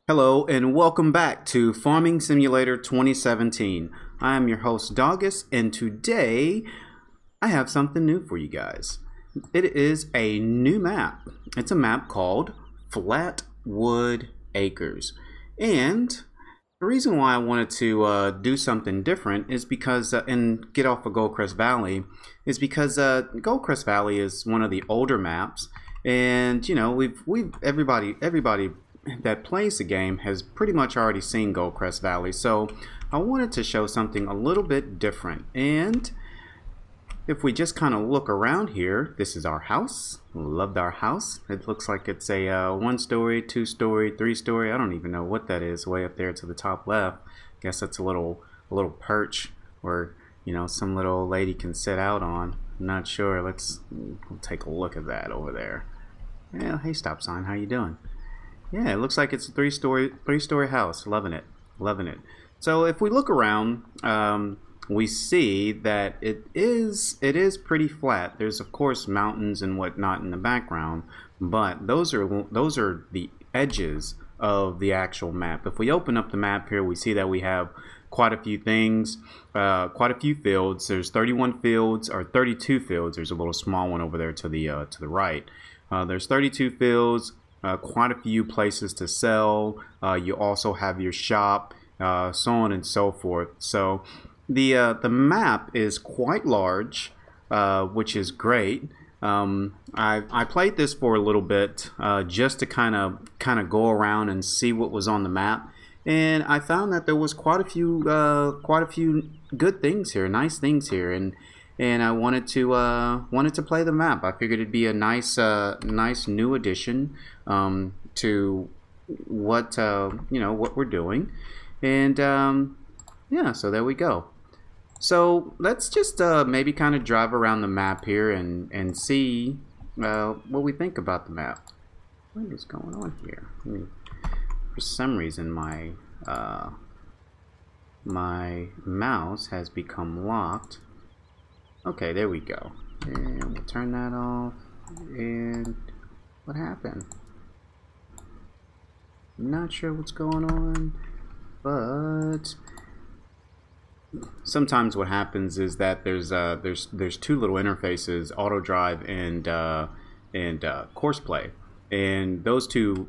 Hello and welcome back to Farming Simulator 2017. I am your host Doggus, and today I have something new for you guys. It is a new map. It's a map called Flatwood Acres. And the reason why I wanted to do something different is because, and get off of Goldcrest Valley, is because Goldcrest Valley is one of the older maps, and you know everybody that plays the game has pretty much already seen Goldcrest Valley. So I wanted to show something a little bit different. And if we just kind of look around here, this is our house. Loved our house. It looks like it's a 1-story, 2-story, 3-story. I don't even know what that is way up there to the top left. Guess that's a little perch where, you know, some little old lady can sit out on. I'm not sure. We'll take a look at that over there. Yeah, hey, stop sign, how you doing? Yeah, it looks like it's a three-story house. Loving it. So if we look around, we see that it is pretty flat. There's of course mountains and whatnot in the background, but those are the edges of the actual map. If we open up the map here, we see that we have quite a few things, quite a few fields. There's 31 fields, or 32 fields. There's a little small one over there to the right. There's 32 fields. Quite a few places to sell. You also have your shop, so on and so forth. So the map is quite large, which is great. I played this for a little bit just to kind of go around and see what was on the map, and I found that there was quite a few good things here, nice things here, and I wanted to play the map. I figured it'd be a nice new addition to what what we're doing, and yeah. So there we go. So let's just maybe kind of drive around the map here and see what we think about the map. What is going on here? For some reason, my mouse has become locked. Okay, there we go. And we'll turn that off. And what happened? Not sure what's going on, but sometimes what happens is that there's two little interfaces, auto drive and course play, and those two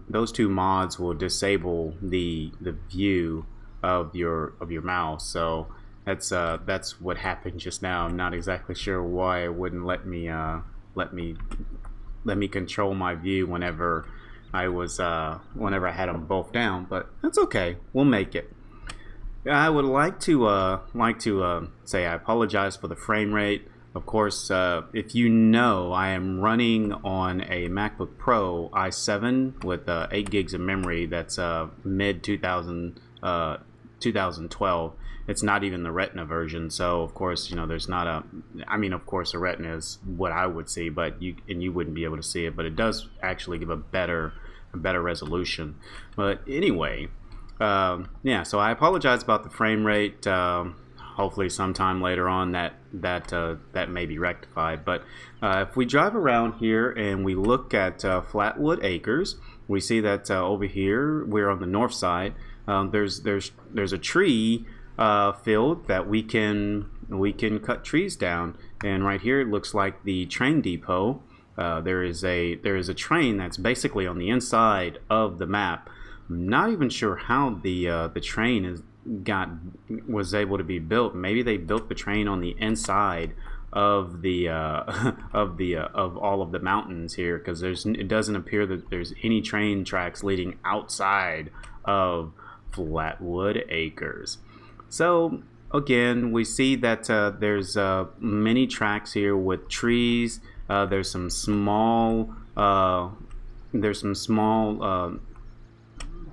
mods will disable the view of your mouse. So that's what happened just now. I'm not exactly sure why it wouldn't let me control my view whenever I had them both down, but that's okay. We'll make it. I would like to say I apologize for the frame rate. Of course, if you know, I am running on a MacBook Pro i7 with 8 gigs of memory. That's mid 2012. It's not even the Retina version, so of course, you know, there's not a. I mean, of course, the Retina is what I would see, but you wouldn't be able to see it. But it does actually give a better resolution. But anyway, yeah. So I apologize about the frame rate. Hopefully, sometime later on that may be rectified. But if we drive around here and we look at Flatwood Acres, we see that over here we're on the north side. There's a tree field that we can cut trees down, and right here it looks like the train depot. There is a train that's basically on the inside of the map. I'm not even sure how the train was able to be built. Maybe they built the train on the inside of the of all of the mountains here, because it doesn't appear that there's any train tracks leading outside of Flatwood Acres. So again, we see that there's many tracks here with trees. There's some small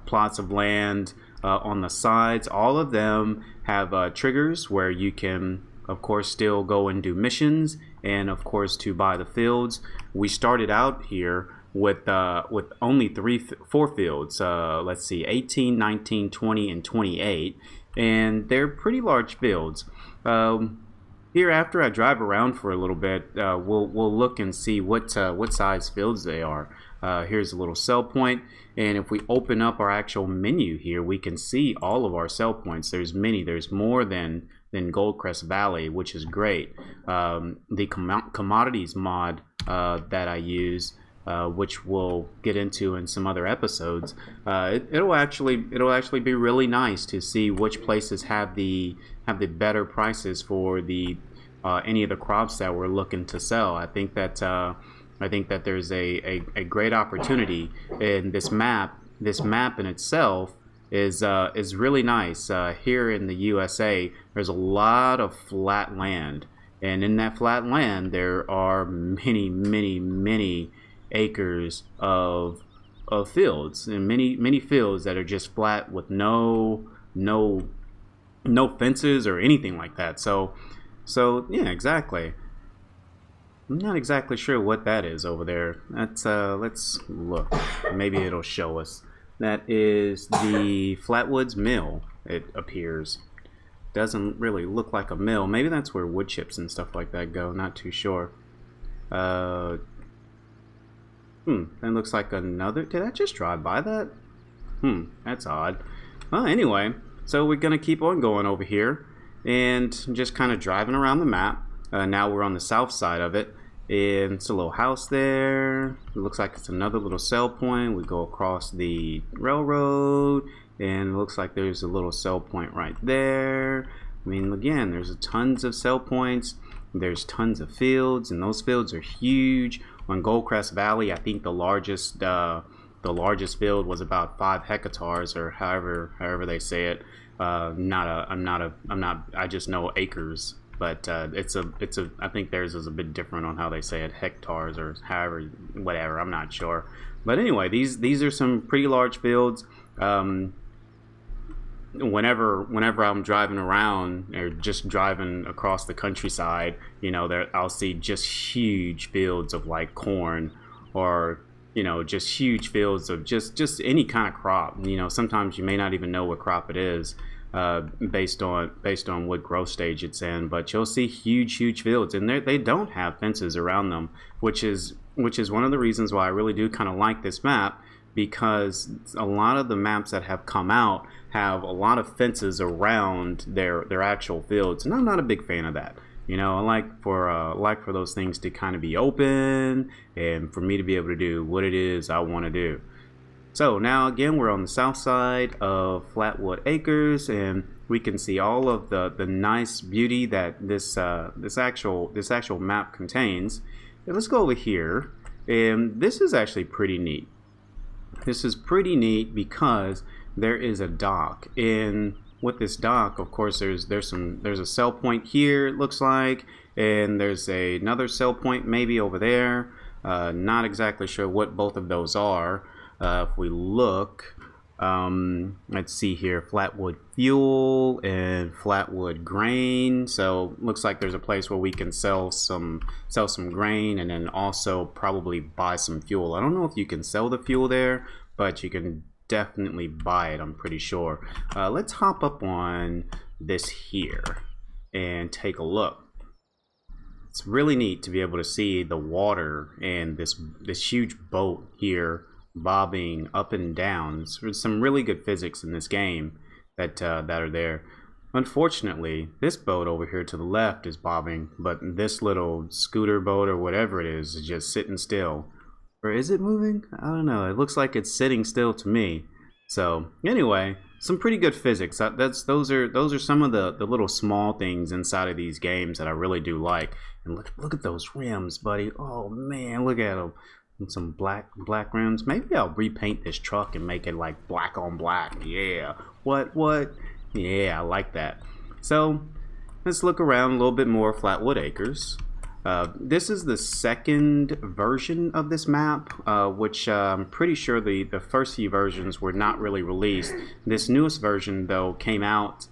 plots of land on the sides. All of them have triggers where you can, of course, still go and do missions, and of course to buy the fields. We started out here with only 4 fields. Let's see, 18, 19, 20, and 28, and they're pretty large fields. Here, after I drive around for a little bit, we'll look and see what size fields they are. Here's a little sell point, and if we open up our actual menu here, we can see all of our sell points. There's many. There's more than Goldcrest Valley, which is great. The commodities mod that I use, which we'll get into in some other episodes, it'll actually be really nice to see which places have the better prices for the any of the crops that we're looking to sell. I think that there's a great opportunity in this map. This map in itself is really nice. Here in the USA, there's a lot of flat land, and in that flat land, there are many acres of fields, and many fields that are just flat with no fences or anything like that. So yeah, exactly. I'm not exactly sure what that is over there. That's let's look. Maybe it'll show us. That is the Flatwoods mill, it appears. Doesn't really look like a mill. Maybe that's where wood chips and stuff like that go. Not too sure. That looks like another. Did I just drive by that? That's odd. Well, anyway, so we're gonna keep on going over here and just kind of driving around the map. Now we're on the south side of it, and it's a little house there. It looks like it's another little sell point. We go across the railroad, and it looks like there's a little sell point right there. I mean, again, there's tons of sell points. There's tons of fields, and those fields are huge. On Goldcrest Valley, I think the largest field was about 5 hectares, or however they say it. I just know acres. But I think theirs is a bit different on how they say it, hectares or however, whatever. I'm not sure. But anyway, these are some pretty large fields. Whenever I'm driving around or just driving across the countryside, you know, I'll see just huge fields of like corn, or just huge fields of just any kind of crop. Sometimes you may not even know what crop it is. Based on what growth stage it's in, but you'll see huge fields, and they don't have fences around them, which is one of the reasons why I really do kind of like this map, because a lot of the maps that have come out have a lot of fences around their actual fields, and I'm not a big fan of that. I like for those things to kind of be open, and for me to be able to do what it is I want to do. So now again, we're on the south side of Flatwood Acres, and we can see all of the nice beauty that this actual map contains. And let's go over here, and this is actually pretty neat. This is pretty neat because there is a dock, and with this dock, of course, there's a sell point here, it looks like, and there's another sell point maybe over there. Not exactly sure what both of those are. If we look, let's see here, Flatwood fuel and Flatwood grain. So looks like there's a place where we can sell some grain, and then also probably buy some fuel. I don't know if you can sell the fuel there, but you can definitely buy it, I'm pretty sure. Let's hop up on this here and take a look. It's really neat to be able to see the water and this huge boat here bobbing up and down. There's some really good physics in this game that are there. Unfortunately, this boat over here to the left is bobbing, but this little scooter boat or whatever it is just sitting still. Or is it moving? I don't know. It looks like it's sitting still to me. So anyway, some pretty good physics. Those are some of the little small things inside of these games that I really do like. And look at those rims, buddy. Oh man, look at them. And some black rims. Maybe I'll repaint this truck and make it like black on black. Yeah. What? Yeah, I like that. So let's look around a little bit more. Flatwood Acres. This is the second version of this map, which I'm pretty sure the first few versions were not really released. This newest version, though, came out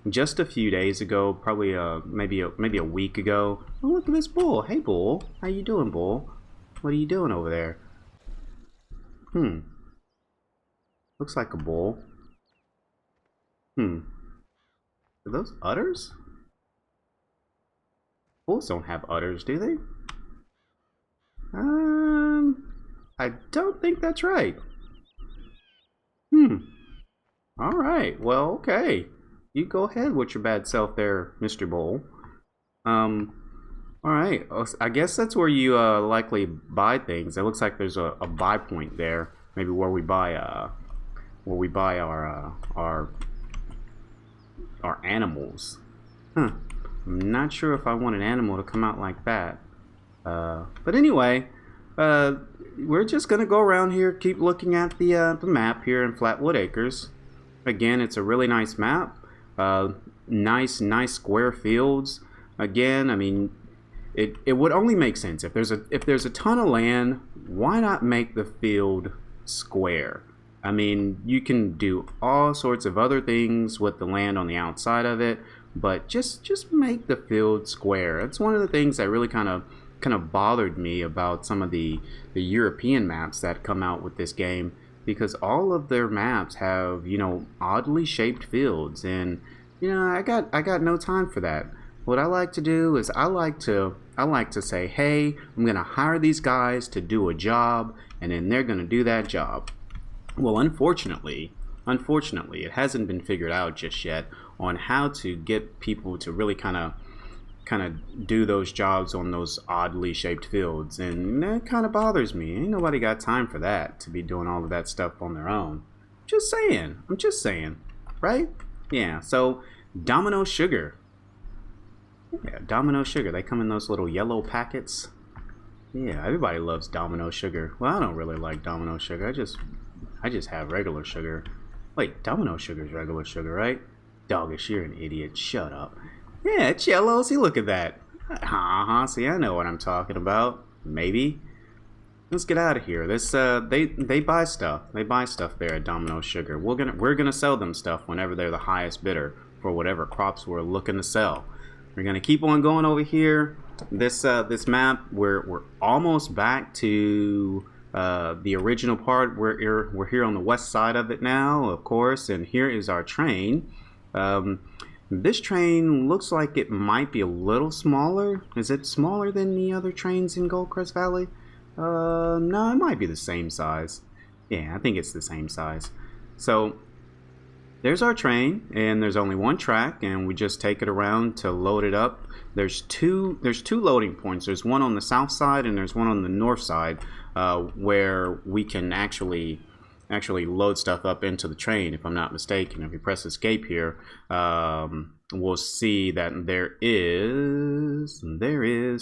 just a few days ago, probably maybe a week ago. Oh, look at this bull. Hey, bull. How you doing, bull? What are you doing over there? Looks like a bull. Are those udders? Bulls don't have udders, do they? I don't think that's right. All right. Well, okay. You go ahead with your bad self there, Mr. Bowl. All right. I guess that's where you likely buy things. It looks like there's a buy point there. Maybe where we buy our animals. Huh. I'm not sure if I want an animal to come out like that. But anyway, we're just gonna go around here, keep looking at the map here in Flatwood Acres. Again, it's a really nice map. Nice square fields. Again, I mean, it would only make sense if there's a ton of land. Why not make the field square? I mean, you can do all sorts of other things with the land on the outside of it, but just make the field square. It's one of the things that really kind of bothered me about some of the European maps that come out with this game, because all of their maps have, you know, oddly shaped fields, and you know, I got no time for that. What I like to do is I like to say, hey, I'm gonna hire these guys to do a job, and then they're gonna do that job. Well, unfortunately, it hasn't been figured out just yet on how to get people to really kind of do those jobs on those oddly shaped fields, and that kind of bothers me. Ain't nobody got time for that, to be doing all of that stuff on their own. I'm just saying, right? Yeah, so Domino Sugar. Yeah, Domino Sugar. They come in those little yellow packets. Yeah, everybody loves Domino Sugar. Well, I don't really like Domino Sugar. I just have regular sugar. Wait, Domino Sugar is regular sugar, right? Doggish, you're an idiot. Shut up. Yeah, it's yellow. See, look at that. See, I know what I'm talking about. Maybe. Let's get out of here. This they buy stuff. They buy stuff there at Domino Sugar. We're gonna sell them stuff whenever they're the highest bidder for whatever crops we're looking to sell. We're gonna keep on going over here. This map, we're almost back to the original part. We're here on the west side of it now, of course, and here is our train. This train looks like it might be a little smaller. Is it smaller than the other trains in Goldcrest Valley? No, it might be the same size. Yeah, I think it's the same size. So there's our train, and there's only one track, and we just take it around to load it up. There's two loading points. There's one on the south side and there's one on the north side, where we can actually load stuff up into the train, if I'm not mistaken. If you press escape here, we'll see that there is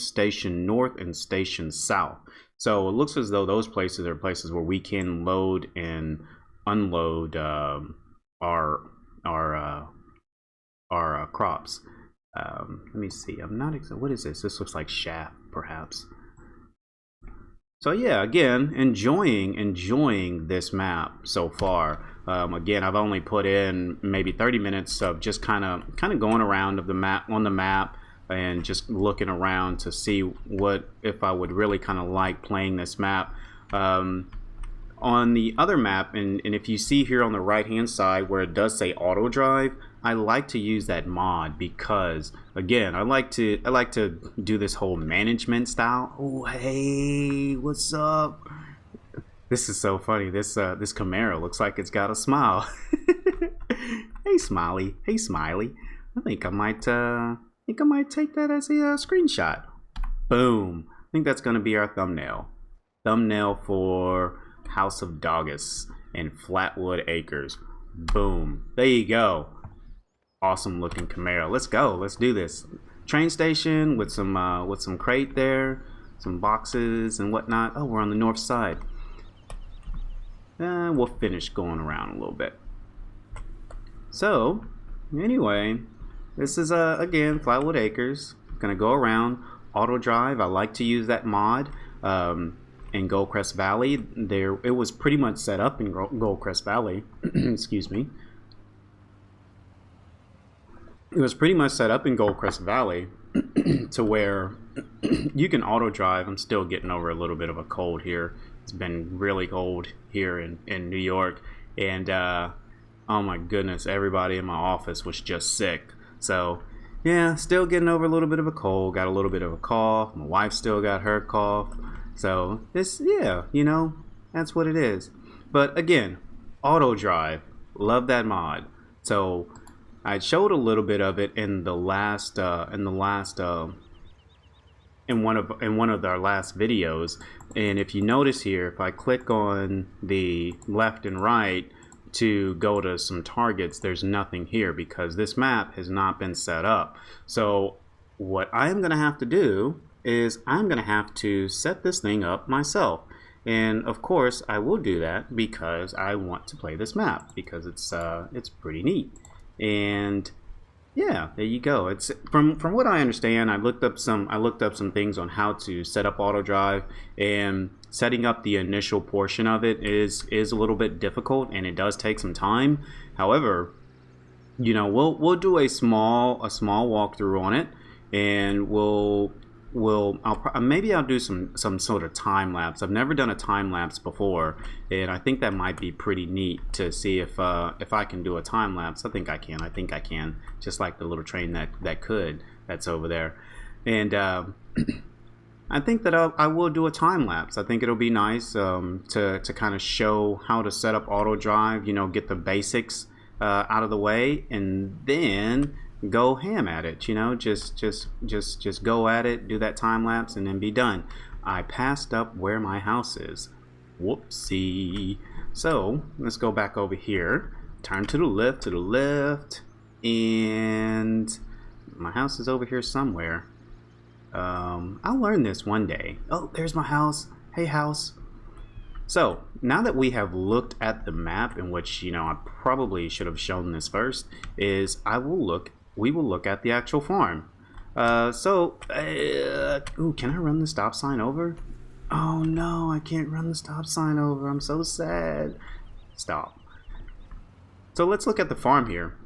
station north and station south. So it looks as though those places are places where we can load and unload our crops. Let me see. I'm not exactly. What is this? This looks like shaft, perhaps. So yeah, again, enjoying this map so far. Again, I've only put in maybe 30 minutes of just kind of going around of the map and just looking around to see what if I would really kind of like playing this map. On the other map, and if you see here on the right hand side where it does say auto drive, I like to use that mod because, again, I like to do this whole management style. Oh, hey, what's up? This is so funny. This Camaro looks like it's got a smile. Hey Smiley, I think I might take that as a screenshot. Boom. I think that's gonna be our thumbnail for House of Doggus and Flatwood Acres. Boom. There you go. Awesome looking Camaro. Let's go. Let's do this. Train station with some crate there, some boxes and whatnot. Oh, we're on the north side. We'll finish going around a little bit. So, anyway, this is again Flatwood Acres. Gonna go around auto drive. I like to use that mod. In Goldcrest Valley, it was pretty much set up in Goldcrest Valley. Excuse me. It was pretty much set up in Goldcrest Valley to where you can auto drive. I'm still getting over a little bit of a cold here. It's been really cold here in New York, and oh my goodness, everybody in my office was just sick. So yeah, still getting over a little bit of a cold. Got a little bit of a cough. My wife still got her cough. So this, yeah, you know, That's what it is. But again, auto drive, love that mod. So I showed a little bit of it in the last in one of our last videos. And if you notice here, if I click on the left and right to go to some targets, there's nothing here because this map has not been set up. So what I'm gonna have to do is I'm gonna have to set this thing up myself. And of course I will do that because I want to play this map because it's pretty neat. And yeah, there you go. It's from what I understand. I looked up some things on how to set up auto drive, and setting up the initial portion of it is a little bit difficult, and it does take some time. However, you know, we'll do a small walkthrough on it, and maybe I'll do some sort of time lapse. I've never done a time lapse before, and I think that might be pretty neat to see if I can do a time lapse. I think I can, just like the little train that's over there. And I think that I will do a time lapse. I think it'll be nice to kind of show how to set up auto drive. You know, get the basics out of the way, and then go ham at it. You know, just go at it, do that time lapse, and then be done. I passed up where my house is. Whoopsie. So let's go back over here, turn to the left, and my house is over here somewhere. I'll learn this one day. Oh, there's my house. Hey, house. So now that we have looked at the map, in which, you know, I probably should have shown this first, is we will look at the actual farm. Ooh, can I run the stop sign over? Oh no, I can't run the stop sign over. I'm so sad. Stop. So let's look at the farm here.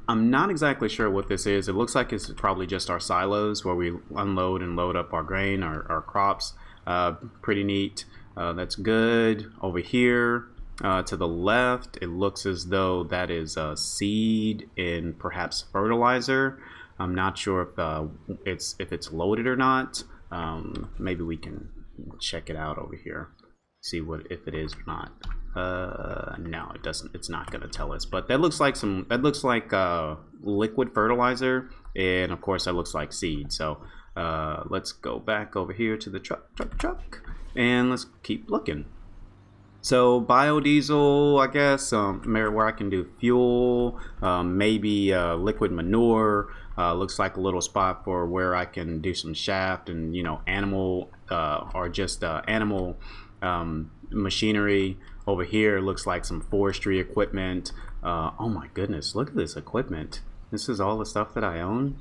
I'm not exactly sure what this is. It looks like it's probably just our silos where we unload and load up our grain, our crops. Pretty neat. That's good. Over here, to the left, it looks as though that is seed and perhaps fertilizer. I'm not sure if it's loaded or not. Maybe we can check it out over here, see if it is or not. No, it doesn't. It's not going to tell us. But that looks like liquid fertilizer, and of course that looks like seed. So let's go back over here to the truck, and let's keep looking. So biodiesel, I guess, where I can do fuel, maybe liquid manure. Looks like a little spot for where I can do some shaft and, you know, animal or just animal machinery. Over here looks like some forestry equipment. Oh my goodness, look at this equipment. This is all the stuff that I own.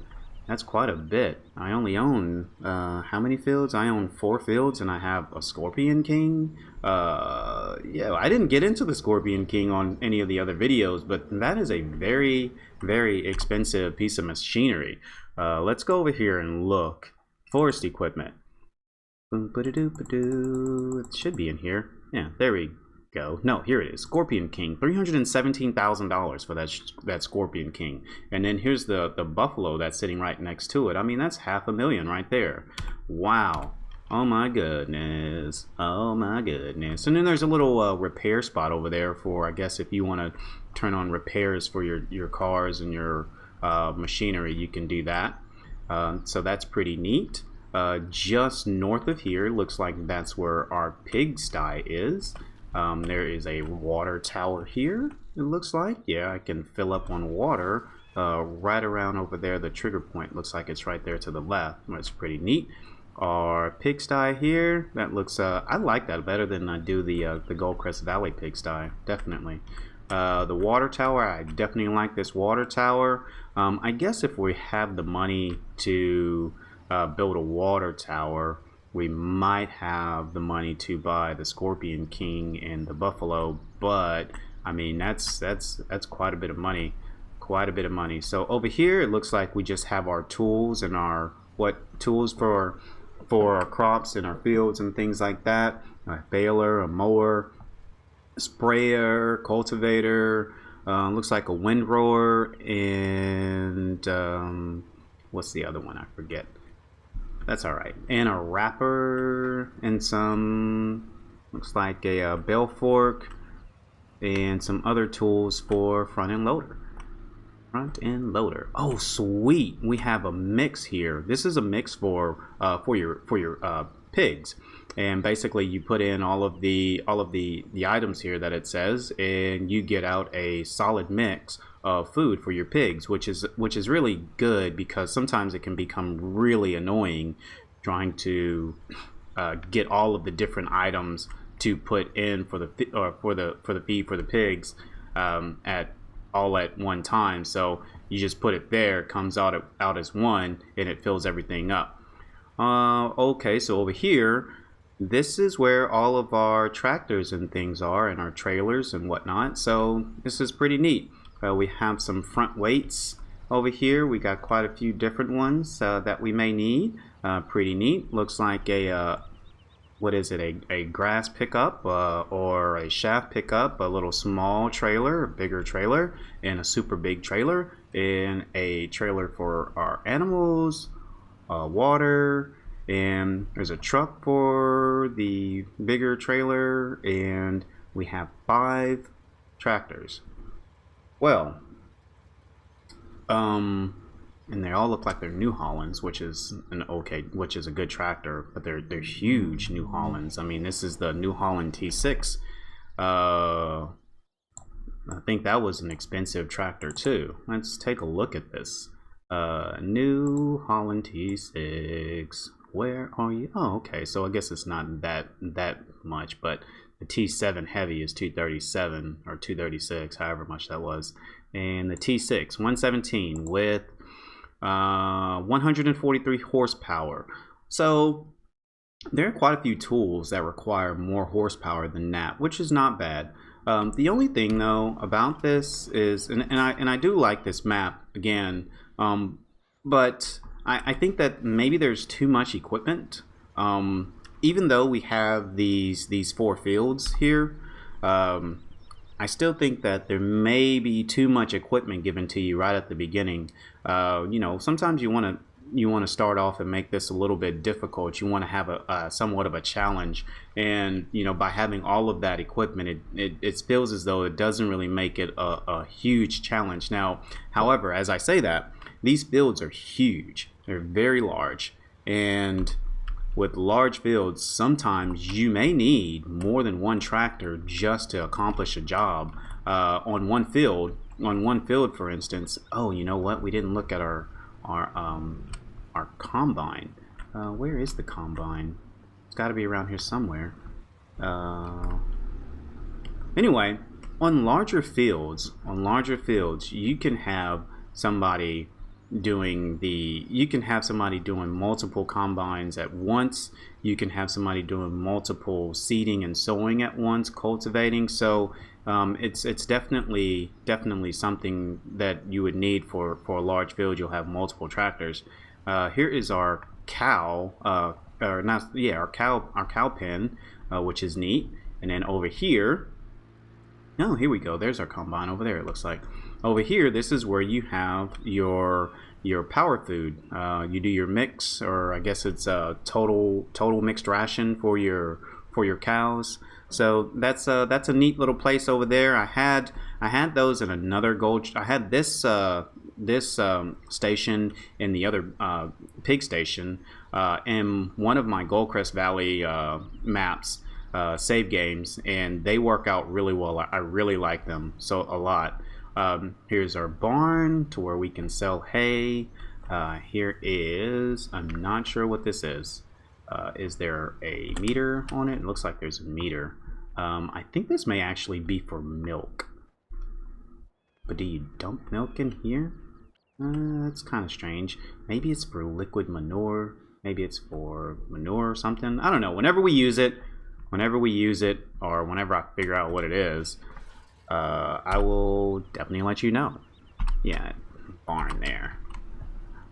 That's quite a bit. I only own how many fields? I own 4 fields, and I have a Scorpion King. Yeah, I didn't get into the Scorpion King on any of the other videos, but that is a very, very expensive piece of machinery. Let's go over here and look. Forest equipment. It should be in here. Yeah, there we go. No, here it is. Scorpion King, $317,000 for that Scorpion King. And then here's the buffalo that's sitting right next to it. I mean, that's $500,000 right there. Wow. Oh my goodness. Oh my goodness. And then there's a little repair spot over there for, I guess, if you want to turn on repairs for your cars and your machinery, you can do that. So that's pretty neat. Just north of here, looks like that's where our pigsty is. There is a water tower here, it looks like. Yeah, I can fill up on water right around over there. The trigger point looks like it's right there to the left. That's pretty neat. Our pigsty here, that looks, I like that better than I do the Goldcrest Valley pigsty, definitely. The water tower, I definitely like this water tower. I guess if we have the money to build a water tower, we might have the money to buy the Scorpion King and the buffalo, but I mean that's quite a bit of money, So over here it looks like we just have our tools and our tools for our crops and our fields and things like that. A baler, a mower, a sprayer, cultivator, looks like a windrower, and what's the other one? I forget. That's all right. And a wrapper and some Looks like a bell fork and some other tools for front end loader. Front end loader. Oh, sweet! We have a mix here. This is a mix for your pigs, and basically you put in all of the items here that it says, and you get out a solid mix of food for your pigs, which is really good because sometimes it can become really annoying trying to get all of the different items to put in for the feed for the pigs at one time. So you just put it there, it comes out as one, and it fills everything up. Okay, so over here, this is where all of our tractors and things are, and our trailers and whatnot. So this is pretty neat. We have some front weights over here. We got quite a few different ones that we may need. Pretty neat. Looks like a what is it, a grass pickup or a shaft pickup, a little small trailer, a bigger trailer, and a super big trailer, and a trailer for our animals, water, and there's a truck for the bigger trailer, and we have 5 tractors. Well, and they all look like they're New Hollands, which is a good tractor, but they're huge New Hollands. I mean, this is the New Holland T6. I think that was an expensive tractor too. Let's take a look at this. New Holland T6. Where are you? Oh, okay. So I guess it's not that much, but the T7 heavy is 237 or 236, however much that was. And the T6 117 with 143 horsepower. So there are quite a few tools that require more horsepower than that, which is not bad. The only thing though about this is, and I do like this map again, but I think that maybe there's too much equipment. Even though we have these 4 fields here, I still think that there may be too much equipment given to you right at the beginning. You know, sometimes you want to start off and make this a little bit difficult. You want to have a somewhat of a challenge, and you know, by having all of that equipment, it feels as though it doesn't really make it a huge challenge. Now, however, as I say that, these fields are huge. They're very large, and with large fields, sometimes you may need more than one tractor just to accomplish a job on one field. On one field, for instance. Oh, you know what? We didn't look at our combine. Where is the combine? It's got to be around here somewhere. Anyway, on larger fields, you can have somebody doing multiple combines at once. You can have somebody doing multiple seeding and sowing at once, cultivating. So it's definitely something that you would need for a large field. You'll have multiple tractors. Here is our cow, our cow pen, which is neat. And then over here, oh, here we go. There's our combine over there. It looks like over here. This is where you have your power food. You do your mix, or I guess it's a total mixed ration for your cows. So that's a neat little place over there. I had those in another gold. I had this station in the other pig station in one of my Goldcrest Valley maps, save games, and they work out really well. I really like them so a lot. Here's our barn to where we can sell hay. Here is, I'm not sure what this is. Is there a meter on it? It looks like there's a meter. I think this may actually be for milk. But do you dump milk in here? That's kind of strange. Maybe it's for liquid manure. Maybe it's for manure or something. I don't know. Whenever we use it, or whenever I figure out what it is, I will definitely let you know. Yeah, barn there.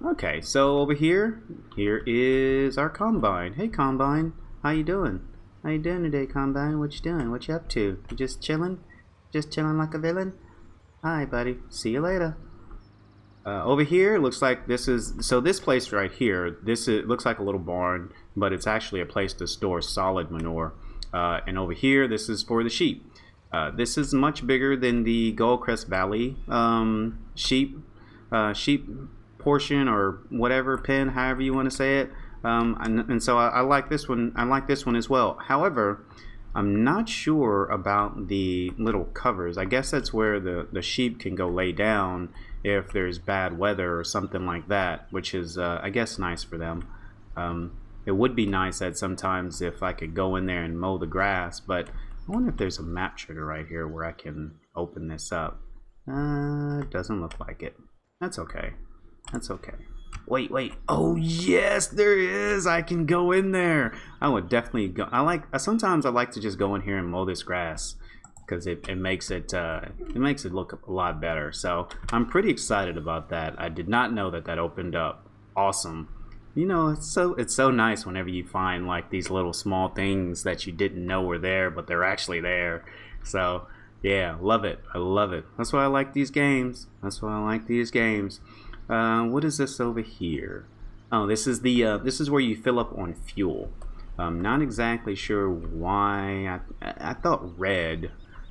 Okay, so over here is our combine. Hey, combine, how you doing? How you doing today, combine? What you doing? What you up to? You just chilling? Just chilling like a villain? Hi, buddy. See you later. Over here, it looks like this place right here. It looks like a little barn, but it's actually a place to store solid manure. And over here, this is for the sheep. This is much bigger than the Goldcrest Valley sheep portion, or whatever pen, however you want to say it. And so I like this one. I like this one as well. However, I'm not sure about the little covers. I guess that's where the sheep can go lay down if there's bad weather or something like that, which is I guess nice for them. It would be nice that sometimes if I could go in there and mow the grass, but I wonder if there's a map trigger right here where I can open this up. Doesn't look like it. That's okay. That's okay. Wait. Oh yes, there is. I can go in there. I would definitely go. Sometimes I like to just go in here and mow this grass because it makes it look a lot better. So I'm pretty excited about that. I did not know that opened up. Awesome. You know, it's so nice whenever you find like these little small things that you didn't know were there, but they're actually there. So yeah, love it. I love it. That's why I like these games. What is this over here? Oh, this is where you fill up on fuel. I'm not exactly sure why. I thought red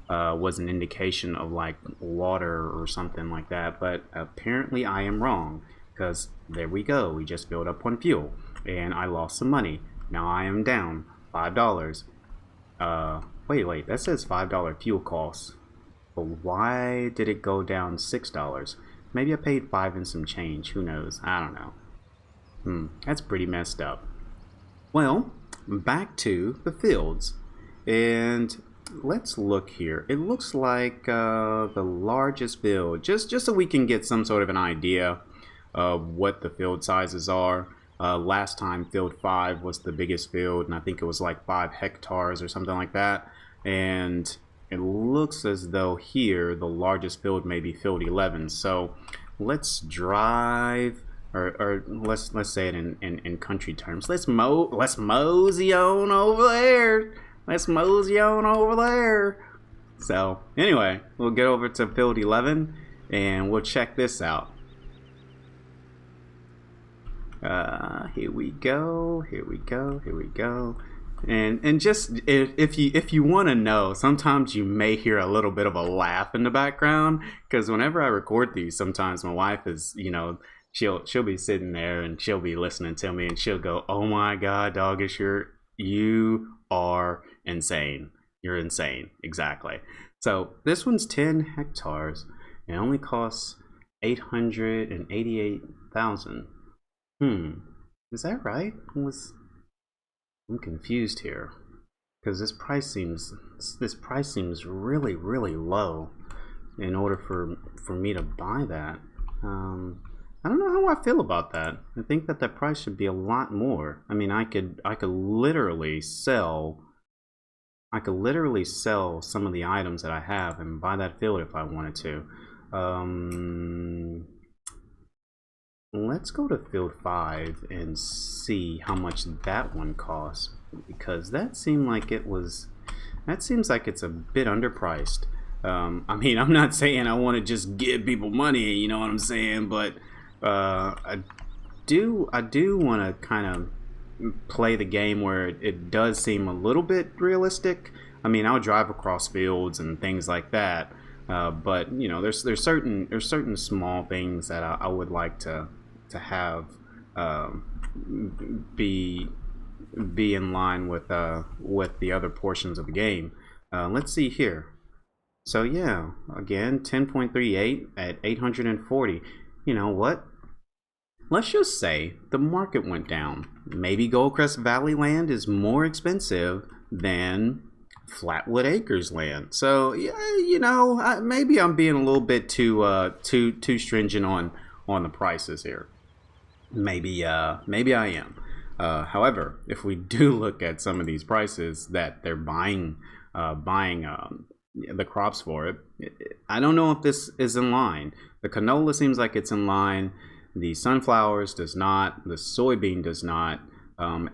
was an indication of like water or something like that, but apparently I am wrong, because there we go. We just filled up on fuel and I lost some money. Now I am down $5. Wait, that says $5 fuel costs, but why did it go down $6? Maybe I paid 5 and some change. Who knows? I don't know. That's pretty messed up. Well, back to the fields, and let's look here. It looks like the largest field, just so we can get some sort of an idea of what the field sizes are. Last time, field 5 was the biggest field, and I think it was like 5 hectares or something like that. And it looks as though here the largest field may be field 11. So let's drive, or let's say it in country terms. Let's mosey on over there. Let's mosey on over there. So anyway, we'll get over to field 11 and we'll check this out. Here we go. And just if you want to know, sometimes you may hear a little bit of a laugh in the background, because whenever I record these, sometimes my wife is, you know, she'll be sitting there and she'll be listening to me and she'll go, "Oh my God, Doggish, you are insane. You're insane." Exactly. So this one's 10 hectares and it only costs $888,000. Is that right? I'm confused here, because this price seems really low in order for me to buy that. I don't know how I feel about that. I think that price should be a lot more. I mean, I could literally sell some of the items that I have and buy that field if I wanted to. Let's go to field 5 and see how much that one costs, because that seems like it's a bit underpriced. I mean, I'm not saying I want to just give people money, you know what I'm saying, but I do want to kind of play the game where it does seem a little bit realistic. I mean, I'll drive across fields and things like that, but you know, there's certain small things that I would like to have be in line with the other portions of the game. Let's see here. So yeah, again, 10.38 at 840. You know what? Let's just say the market went down. Maybe Goldcrest Valley land is more expensive than Flatwood Acres land. So yeah, you know, maybe I'm being a little bit too stringent on the prices here. Maybe I am. However, if we do look at some of these prices that they're buying the crops for it, I don't know if this is in line. The canola seems like it's in line. The sunflowers does not. The soybean does not.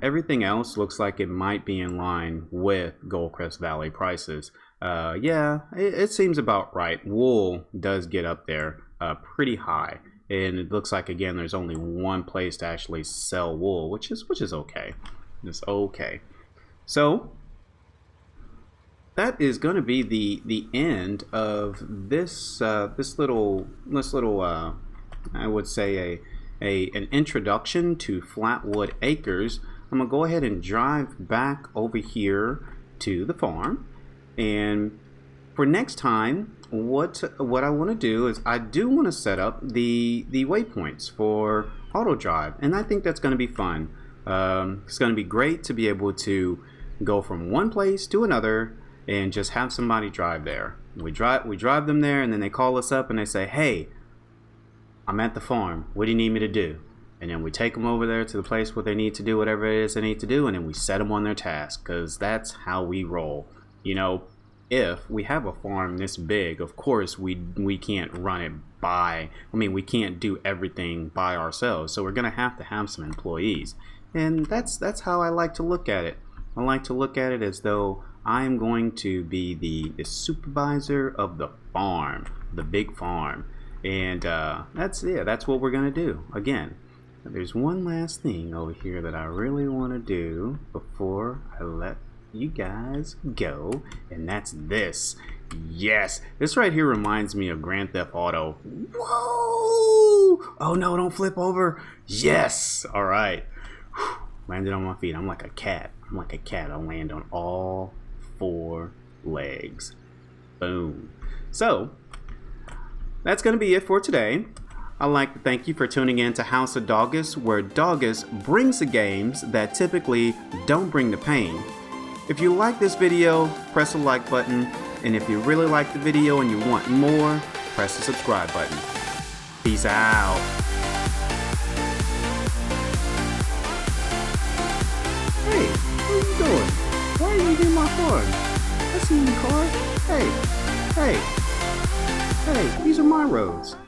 Everything else looks like it might be in line with Goldcrest Valley prices. Yeah, it seems about right. Wool does get up there pretty high. And it looks like, again, there's only one place to actually sell wool, which is okay. It's okay. So that is going to be the end of this little I would say an introduction to Flatwood Acres. I'm gonna go ahead and drive back over here to the farm, and for next time, what I want to do is I do want to set up the waypoints for auto drive, and I think that's going to be fun. It's going to be great to be able to go from one place to another and just have somebody drive there. We drive them there, and then they call us up and they say, "Hey, I'm at the farm. What do you need me to do?" And then we take them over there to the place where they need to do whatever it is they need to do, and then we set them on their task, because that's how we roll. You know, if we have a farm this big, of course we can't run it by, we can't do everything by ourselves, so we're gonna have to have some employees. And that's how I like to look at it. I like to look at it as though I am going to be the supervisor of the farm, the big farm. And that's what we're gonna do. Again, there's one last thing over here that I really want to do before I let you guys go, and that's this. Yes, this right here reminds me of Grand Theft Auto. Whoa! Oh no, don't flip over. Yes! All right. Landed on my feet. I'm like a cat. I land on all 4 legs. Boom. So that's gonna be it for today. I'd like to thank you for tuning in to House of Doggus, where Doggus brings the games that typically don't bring the pain. If you like this video, press the like button, and if you really like the video and you want more, press the subscribe button. Peace out. Hey, what are you doing? Why are you in my farm? I see you in the car. Hey, these are my roads.